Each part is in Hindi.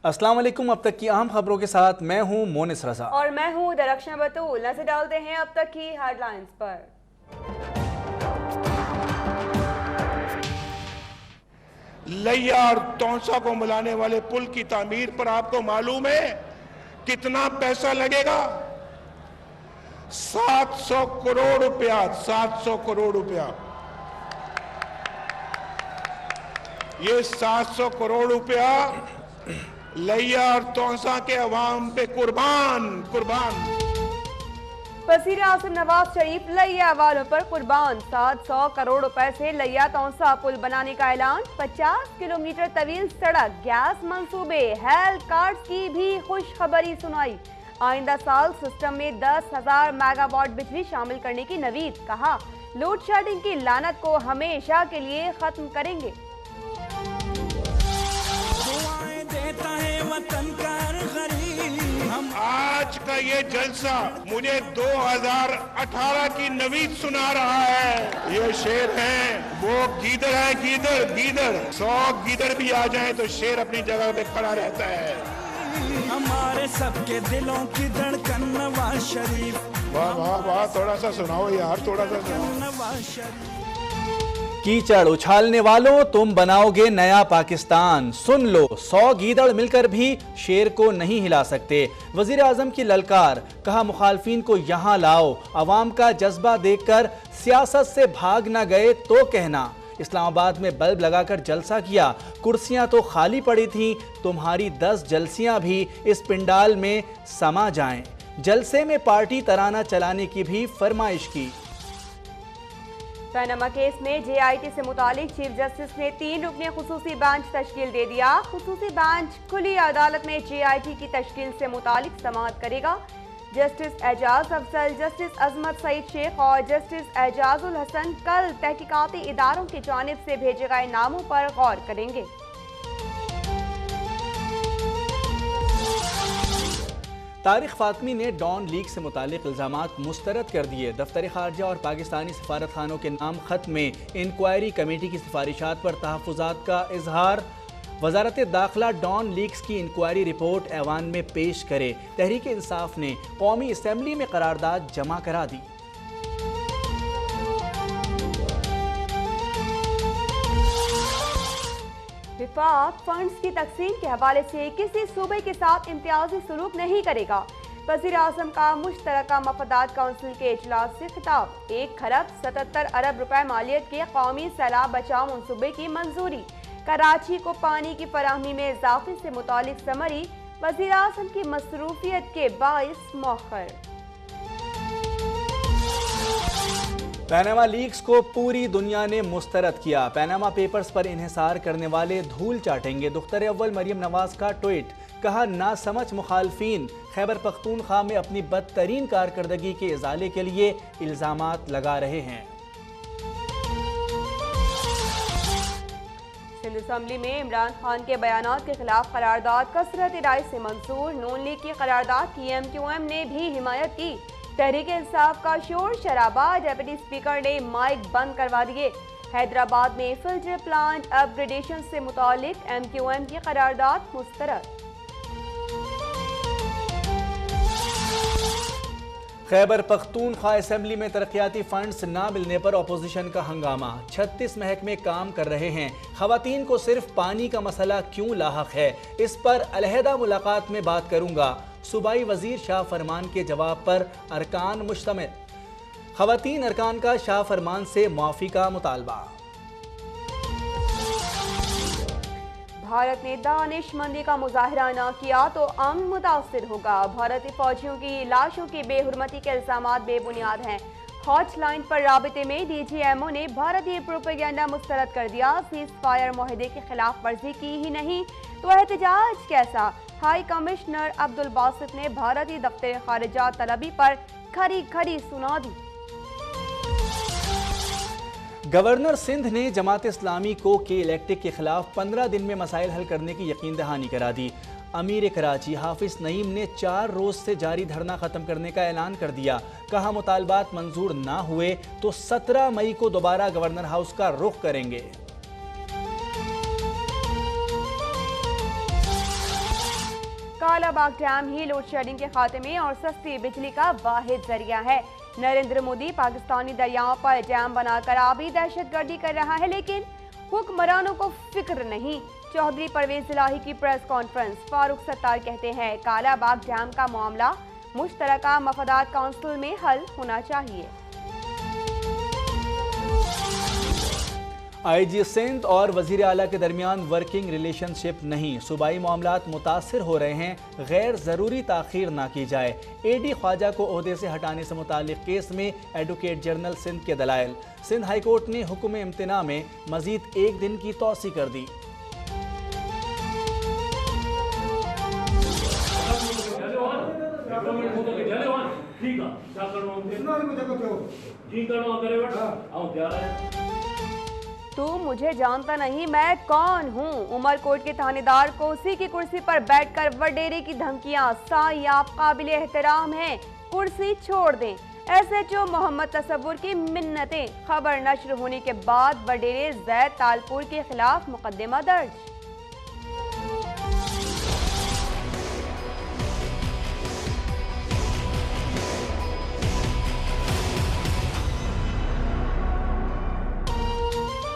अस्सलाम वालेकुम। अब तक की अहम खबरों के साथ मैं हूं मोनिस रजा और मैं हूं दरख्शां बतूल। नजर डालते हैं अब तक की हेडलाइंस पर। लैया और तौसा को मिलाने वाले पुल की तामीर पर आपको मालूम है कितना पैसा लगेगा? 700 करोड़ रुपया। 700 करोड़ रुपया। ये 700 करोड़ रुपया लैया और तौसा के अवाम पे कुर्बान। वज़ीर आज़म नवाज शरीफ लैया वालों पर कुर्बान। 700 करोड़ रुपए से लैया तौसा पुल बनाने का ऐलान। 50 किलोमीटर तवील सड़क, गैस मंसूबे, हेल्थ कार्ड की भी खुशखबरी सुनाई। आइंदा साल सिस्टम में 10,000 मेगावाट बिजली शामिल करने की नवीद। कहा, लोड शेडिंग की लानत को हमेशा के लिए खत्म करेंगे। आज का ये जलसा मुझे 2018 की नवीद सुना रहा है। ये शेर है, वो गीदड़ है, गीदड़। 100 गीदड़ भी आ जाएं तो शेर अपनी जगह पे खड़ा रहता है। हमारे सबके दिलों की धड़कन नवाज शरीफ। वाह वाह वाह, थोड़ा सा सुनाओ यार, थोड़ा सा सुनाओ। नवाज शरीफ। कीचड़ उछालने वालों, तुम बनाओगे नया पाकिस्तान। सुन लो, 100 गीदड़ मिलकर भी शेर को नहीं हिला सकते। वजीर आजम की ललकार। कहा, मुखालफिन को यहां लाओ। अवाम का जज्बा देखकर सियासत से भाग ना गए तो कहना। इस्लामाबाद में बल्ब लगाकर जलसा किया। कुर्सियां तो खाली पड़ी थीं, तुम्हारी 10 जलसियां भी इस पिंडाल में समा जाएं। जलसे में पार्टी तराना चलाने की भी फरमाइश की। पैनामा केस में JIT से मुतालिक चीफ जस्टिस ने 3 रुकनी खुसूसी बेंच तश्कील दे दिया। खुसूसी बेंच खुली अदालत में JIT की तश्कील से मुतालिक समाअत करेगा। जस्टिस एजाज अफजल, जस्टिस अजमत सईद शेख और जस्टिस एजाजुल हसन कल तहकीकाती इदारों की जानिब से भेजे गए नामों पर गौर करेंगे। तारिक फातमी ने डॉन लीग से मुतालिक इल्जामात मुस्तरद कर दिए। दफ्तर खारजा और पाकिस्तानी सफारत खानों के नाम खत में इंक्वायरी कमेटी की सिफारिशात पर तहफ़्फ़ुज़ात का इजहार। वजारत दाखिला डॉन लीग्स की इंक्वायरी रिपोर्ट ऐवान में पेश करे। तहरीक इंसाफ ने कौमी असम्बली में करारदाद जमा करा दी। विफाक फंड्स की तकसीम के हवाले से किसी सूबे के साथ इम्तियाजी सलूक नहीं करेगा। वज़ीर आज़म का मुश्तरका मफादात काउंसिल के इजलास से खिताब। 1 खरब 77 अरब रुपए मालियत के कौमी सैलाब बचाव मंसूबे की मंजूरी। कराची को पानी की फराहमी में इजाफे से मुतालिक समरी। वज़ीर आज़म की मसरूफियत के बाइस मौखर। पैनामा लीक्स को पूरी दुनिया ने मुस्तरद किया। पैनामा पेपर्स पर इन्हिसार करने वाले धूल चाटेंगे। दुख्तर अव्वल मरियम नवाज का ट्वीट। कहा, नासमझ मुखालफिन खैबर पख्तूनख्वा में अपनी बदतरीन कारकर्दगी के इजाले के लिए इल्जामात लगा रहे हैं। सिंध असम्बली में इमरान खान के बयानात के खिलाफ करारदाद कसरत राय से मंसूर। नून लीग की करारदाद की MQM ने भी हिमायत की। तहरीक इंसाफ का शोर शराबा। डेप्यूटी स्पीकर ने माइक बंद करवा दिए। हैदराबाद में फिल्टर प्लांट अपग्रेडेशन से मुतालिक MQM की करारदाद मुस्तरद। खैबर पख्तूनख्वा असेंबली में तरक्याती फंड्स ना मिलने पर अपोजिशन का हंगामा। 36 महकमे काम कर रहे हैं, खवातीन को सिर्फ पानी का मसला क्यों लाहक है, इस पर अलहदा मुलाकात में बात करूंगा। सूबाई वजीर शाह फरमान के जवाब पर अरकान मुश्तमिल। खवातीन अरकान का शाह फरमान से मुआफ़ी का मुतालबा। भारत ने दानिशमंदी का मुजाहरा न किया तो अमन मुतासर होगा। भारतीय फौजियों की लाशों की बेहुरमती के इल्जामात बेबुनियाद हैं। हॉटलाइन पर राबिते में DGMO ने भारतीय प्रोपेगेंडा मुस्तरद कर दिया। सीज फायर मुआहदे की खिलाफ वर्जी की ही नहीं तो एहतजाज कैसा। हाई कमिश्नर अब्दुल बासित ने भारतीय दफ्तर खारिजा तलबी पर खरी खरी सुना दी। गवर्नर सिंध ने जमात इस्लामी को के-इलेक्टिक के खिलाफ 15 दिन में मसाइल हल करने की यकीन दहानी करा दी। अमीर कराची हाफिज नईम ने 4 रोज से जारी धरना खत्म करने का ऐलान कर दिया। कहा, मुतालबात मंजूर ना हुए तो 17 मई को दोबारा गवर्नर हाउस का रुख करेंगे। कालाबाग डैम ही लोड शेडिंग के खात्मे और सस्ती बिजली का वाहिद जरिया है। नरेंद्र मोदी पाकिस्तानी दरियाओं पर डैम बनाकर आबी दहशतगर्दी कर रहा है, लेकिन हुक्मरानों को फिक्र नहीं। चौधरी परवेज इलाही की प्रेस कॉन्फ्रेंस। फारूक सत्तार कहते हैं कालाबाग डैम का मामला मुश्तरका मफादात काउंसिल में हल होना चाहिए। IG सिंध और वजीर आला के दरमियान वर्किंग रिलेशनशिप नहीं, सूबाई मामलात मुतासिर हो रहे हैं, गैर ज़रूरी ताख़ीर ना की जाए। AD ख्वाजा को ओहदे से हटाने से मुताल्लिक केस में एडवोकेट जनरल सिंध के दलाइल। सिंध हाई कोर्ट ने हुक्म इम्तना में मजीद 1 दिन की तौसी कर दी। तू मुझे जानता नहीं, मैं कौन हूँ? उमरकोट के थानेदार को उसी की कुर्सी पर बैठकर वडेरे की धमकियां। साईं आप काबिले एहतराम हैं, कुर्सी छोड़ दें। SHO मोहम्मद तसव्वुर की मिन्नतें। खबर नश्र होने के बाद वडेरे जैद तालपुर के खिलाफ मुकदमा दर्ज।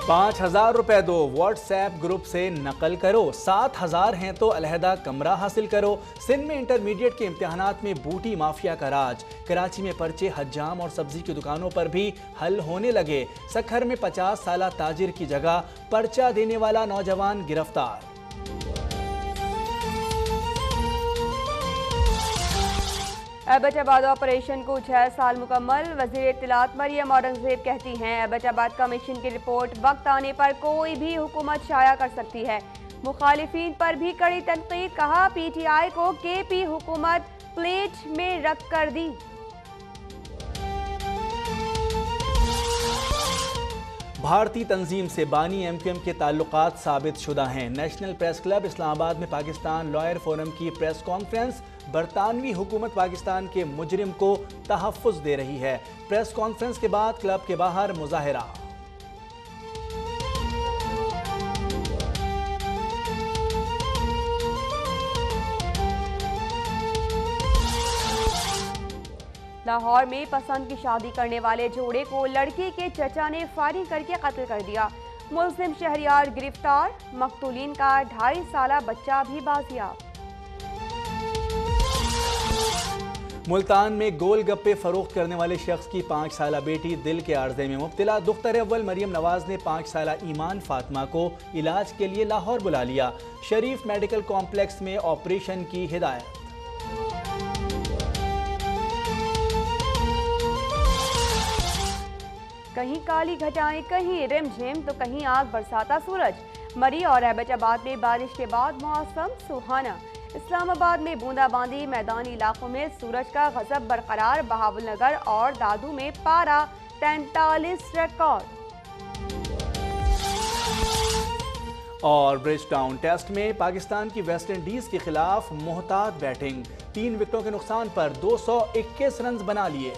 ₹5000 दो, व्हाट्सएप ग्रुप से नकल करो। 7000 हैं तो अलहदा कमरा हासिल करो। सिंध में इंटरमीडिएट के इम्तिहानात में बूटी माफिया का राज। कराची में पर्चे हज्जाम और सब्जी की दुकानों पर भी हल होने लगे। सखर में 50 साला ताजिर की जगह पर्चा देने वाला नौजवान गिरफ्तार। एबटाबाद ऑपरेशन को 6 साल मुकम्मल। वज़ीर इत्तलात मरियम औरंगजेब कहती हैं एबटाबाद कमीशन की रिपोर्ट वक्त आने पर कोई भी हुकूमत शाया कर सकती है। मुखालिफिन पर भी कड़ी तनकीद। कहा PTI को KP हुकूमत प्लेट में रख कर दी। भारतीय तंजीम से बानी MQM के ताल्लुकात साबित शुदा हैं। नेशनल प्रेस क्लब इस्लामाबाद में पाकिस्तान लॉयर फोरम की प्रेस कॉन्फ्रेंस। बरतानवी हुकूमत पाकिस्तान के मुजरिम को तहफ़्फ़ुज़ दे रही है। प्रेस कॉन्फ्रेंस के बाद क्लब के बाहर मुजाहिरा। लाहौर में पसंद की शादी करने वाले जोड़े को लड़की के चचा ने फायरिंग करके कत्ल कर दिया। मुल्जिम शहरियार गिरफ्तार। मकतूलीन का 2.5 साला बच्चा भी बाजियाब। मुल्तान में गोलगप्पे फरोख्त करने वाले शख्स की 5 साला बेटी दिल के आर्जे में मुब्तला। दुख्तर अव्वल मरियम नवाज ने 5 साला ईमान फातिमा को इलाज के लिए लाहौर बुला लिया। शरीफ मेडिकल कॉम्प्लेक्स में ऑपरेशन की हिदायत। कहीं काली घटाएं, कहीं रिमझिम तो कहीं आग बरसाता सूरज। मरी और एबटाबाद में बारिश के बाद मौसम सुहाना। इस्लामाबाद में बूंदाबांदी। मैदानी इलाकों में सूरज का गजब बरकरार। बहावलनगर और दादू में पारा 43 रिकॉर्ड। और ब्रिजटाउन टेस्ट में पाकिस्तान की वेस्ट इंडीज के खिलाफ मोहतात बैटिंग। 3 विकेटों के नुकसान पर 221 रन बना लिए।